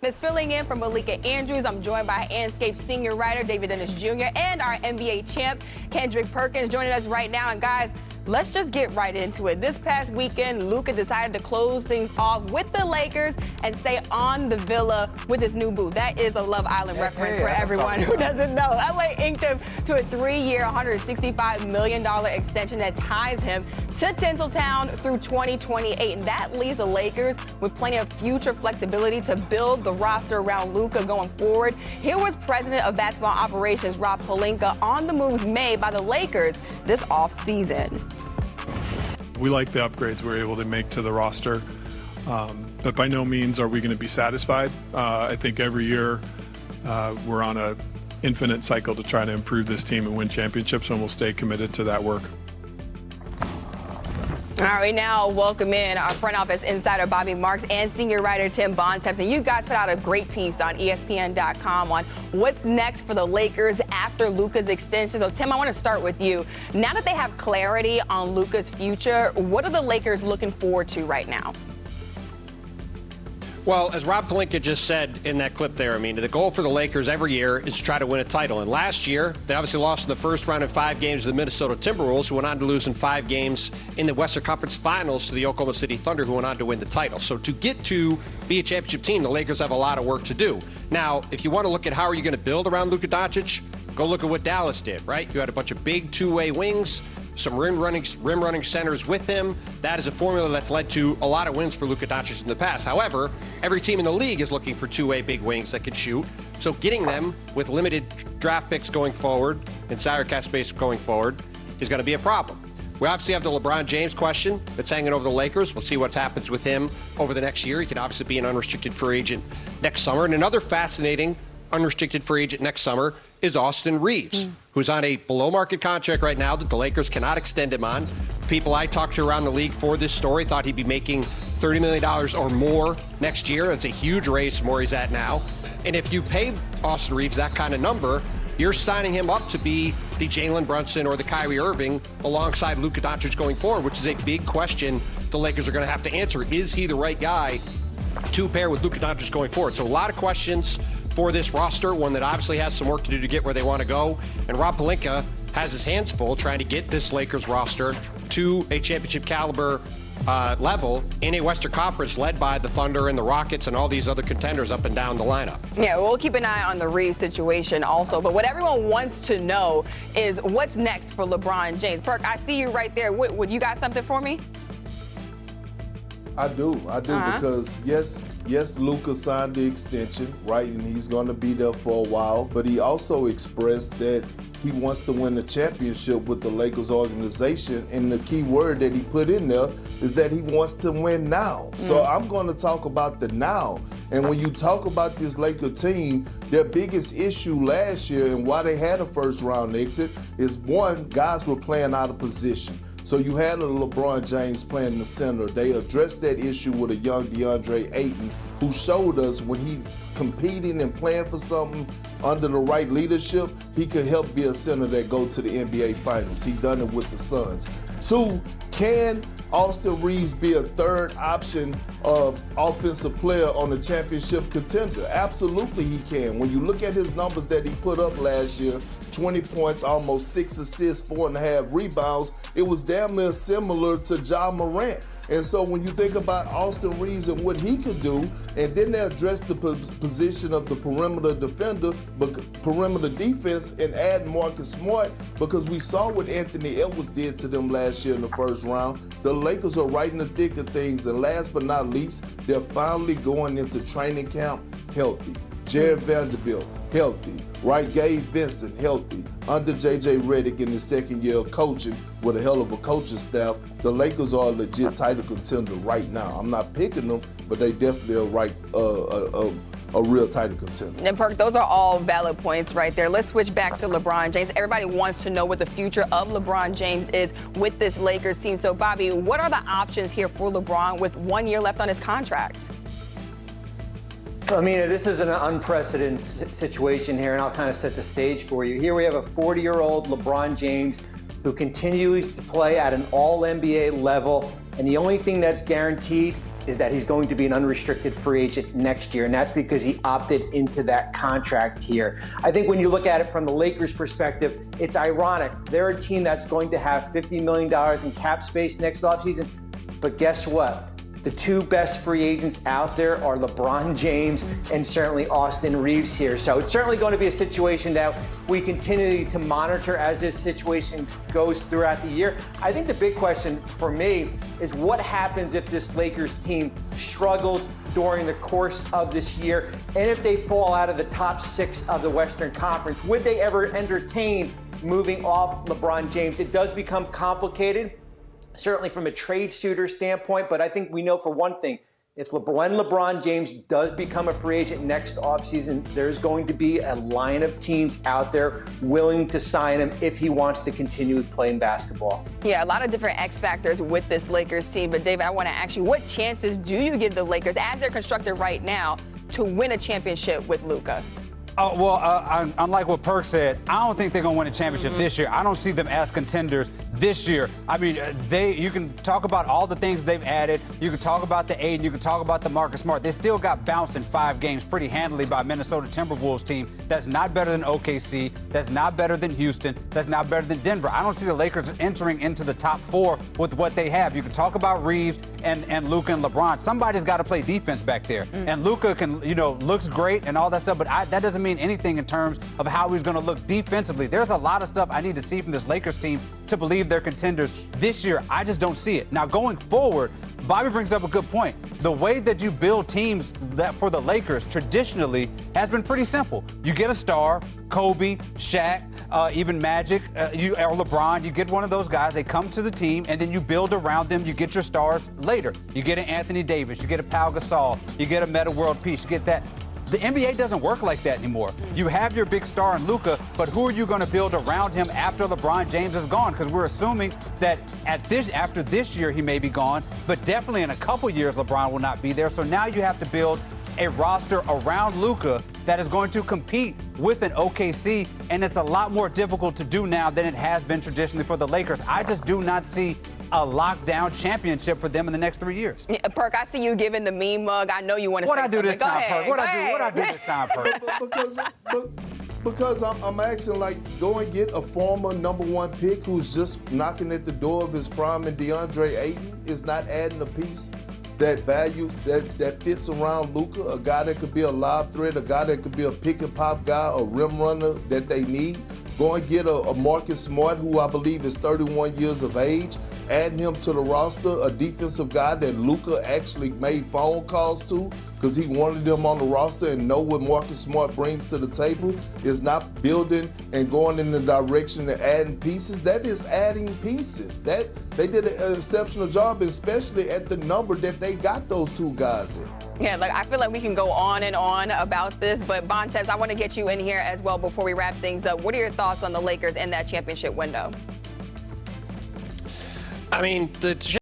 Davis filling in for Malika Andrews. I'm joined by Anscape senior writer David Dennis Jr. and our NBA champ Kendrick Perkins joining us right now. And guys, let's just get right into it. This past weekend, Luka decided to close things off with the Lakers and stay on the villa with his new boo. That is a Love Island reference for everyone who doesn't know. LA inked him to a 3-year, $165 million extension that ties him to Tinseltown through 2028. And that leaves the Lakers with plenty of future flexibility to build the roster around Luka going forward. Here was President of Basketball Operations Rob Pelinka on the moves made by the Lakers this offseason. We like the upgrades we're able to make to the roster, but by no means are we going to be satisfied. I think every year we're on an infinite cycle to try to improve this team and win championships, and we'll stay committed to that work. All right, now welcome in our front office insider Bobby Marks and senior writer Tim Bontemps. And you guys put out a great piece on ESPN.com on what's next for the Lakers after Luka's extension. So Tim, I want to start with you. Now that they have clarity on Luka's future, what are the Lakers looking forward to right now? Well, as Rob Pelinka just said in that clip there, I mean, the goal for the Lakers every year is to try to win a title. And last year, they obviously lost in the first round in 5 games to the Minnesota Timberwolves, who went on to lose in 5 games in the Western Conference Finals to the Oklahoma City Thunder, who went on to win the title. So to get to be a championship team, the Lakers have a lot of work to do. Now, if you want to look at how are you going to build around Luka Doncic, go look at what Dallas did, right? You had a bunch of big two-way wings, some rim-running centers with him. That is a formula that's led to a lot of wins for Luka Doncic in the past. However, every team in the league is looking for two-way big wings that can shoot. So getting them with limited draft picks going forward and salary cap space going forward is going to be a problem. We obviously have the LeBron James question that's hanging over the Lakers. We'll see what happens with him over the next year. He could obviously be an unrestricted free agent next summer. And another fascinating unrestricted free agent next summer is Austin Reeves, who's on a below-market contract right now that the Lakers cannot extend him on. People I talked to around the league for this story thought he'd be making $30 million or more next year. That's a huge raise from where he's at now. And if you pay Austin Reeves that kind of number, you're signing him up to be the Jaylen Brunson or the Kyrie Irving alongside Luka Doncic going forward, which is a big question the Lakers are going to have to answer. Is he the right guy to pair with Luka Doncic going forward? So a lot of questions for this roster, one that obviously has some work to do to get where they want to go. And Rob Pelinka has his hands full trying to get this Lakers roster to a championship caliber level in a Western Conference led by the Thunder and the Rockets and all these other contenders up and down the lineup. Yeah, we'll keep an eye on the Reeves situation also. But what everyone wants to know is what's next for LeBron James. Perk, I see you right there. Would you got something for me? I do, because yes, Luka signed the extension, right, and he's going to be there for a while, but he also expressed that he wants to win the championship with the Lakers organization, and the key word that he put in there is that he wants to win now. So I'm going to talk about the now, and when you talk about this Laker team, their biggest issue last year and why they had a first-round exit is, one, guys were playing out of position. So you had a LeBron James playing in the center. They addressed that issue with a young DeAndre Ayton, who showed us when he's competing and playing for something under the right leadership, he could help be a center that go to the NBA Finals. He done it with the Suns. 2, can Austin Reeves be a third option of offensive player on a championship contender? Absolutely he can. When you look at his numbers that he put up last year, 20 points, almost 6 assists, 4.5 rebounds, it was damn near similar to Ja Morant. And so when you think about Austin Reeves and what he could do, and then they address the position of the perimeter defender, but perimeter defense, and add Marcus Smart, because we saw what Anthony Edwards did to them last year in the first round. The Lakers are right in the thick of things, and last but not least, they're finally going into training camp healthy. Jared Vanderbilt, healthy. Right, Gabe Vincent, healthy. Under J.J. Redick in his second year of coaching with a hell of a coaching staff, the Lakers are a legit title contender right now. I'm not picking them, but they definitely are a real title contender. And Perk, those are all valid points right there. Let's switch back to LeBron James. Everybody wants to know what the future of LeBron James is with this Lakers team. So, Bobby, what are the options here for LeBron with 1 year left on his contract? I mean, this is an unprecedented situation here, and I'll kind of set the stage for you. Here we have a 40-year-old LeBron James who continues to play at an all-NBA level, and the only thing that's guaranteed is that he's going to be an unrestricted free agent next year, and that's because he opted into that contract here. I think when you look at it from the Lakers' perspective, it's ironic. They're a team that's going to have $50 million in cap space next offseason, but guess what? The two best free agents out there are LeBron James and certainly Austin Reeves here. So it's certainly going to be a situation that we continue to monitor as this situation goes throughout the year. I think the big question for me is what happens if this Lakers team struggles during the course of this year, and if they fall out of the top 6 of the Western Conference. Would they ever entertain moving off LeBron James? It does become complicated, certainly from a trade shooter standpoint, but I think we know for one thing, when LeBron James does become a free agent next offseason, there's going to be a line of teams out there willing to sign him if he wants to continue playing basketball. Yeah, a lot of different X factors with this Lakers team, but David, I want to ask you, what chances do you give the Lakers, as they're constructed right now, to win a championship with Luka? Unlike what Perk said, I don't think they're going to win a championship this year. I don't see them as contenders this year. I mean, you can talk about all the things they've added. You can talk about the Aiden. You can talk about the Marcus Smart. They still got bounced in 5 games pretty handily by Minnesota Timberwolves team. That's not better than OKC. That's not better than Houston. That's not better than Denver. I don't see the Lakers entering into the top 4 with what they have. You can talk about Reeves and Luka and LeBron. Somebody's got to play defense back there. And Luka can, looks great and all that stuff, but that doesn't mean anything in terms of how he's going to look defensively. There's a lot of stuff I need to see from this Lakers team to believe they're contenders this year. I just don't see it. Now, going forward, Bobby brings up a good point. The way that you build teams that for the Lakers traditionally has been pretty simple. You get a star, Kobe, Shaq, even Magic, or LeBron. You get one of those guys, they come to the team, and then you build around them. You get your stars later. You get an Anthony Davis, you get a Pau Gasol, you get a Metta World Peace, you get that. The NBA doesn't work like that anymore. You have your big star in Luka, but who are you going to build around him after LeBron James is gone? Because we're assuming that after this year he may be gone, but definitely in a couple years LeBron will not be there. So now you have to build a roster around Luka that is going to compete with an OKC, and it's a lot more difficult to do now than it has been traditionally for the Lakers. I just do not see a lockdown championship for them in the next 3 years. Yeah, Perk, I see you giving the meme mug. I know you want to say something. What I do this time, Perk? What I do this time, Perk? Because I'm asking, go and get a former #1 pick who's just knocking at the door of his prime, and DeAndre Ayton is not adding a piece that values that fits around Luka, a guy that could be a lob threat, a guy that could be a pick and pop guy, a rim runner that they need. Go and get a Marcus Smart, who I believe is 31 years of age, adding him to the roster, a defensive guy that Luka actually made phone calls to because he wanted him on the roster and know what Marcus Smart brings to the table. Is not building and going in the direction of adding pieces. That is adding pieces. That they did an exceptional job, especially at the number that they got those 2 guys in. Yeah, I feel like we can go on and on about this, but Bontemps, I want to get you in here as well before we wrap things up. What are your thoughts on the Lakers in that championship window? I mean, the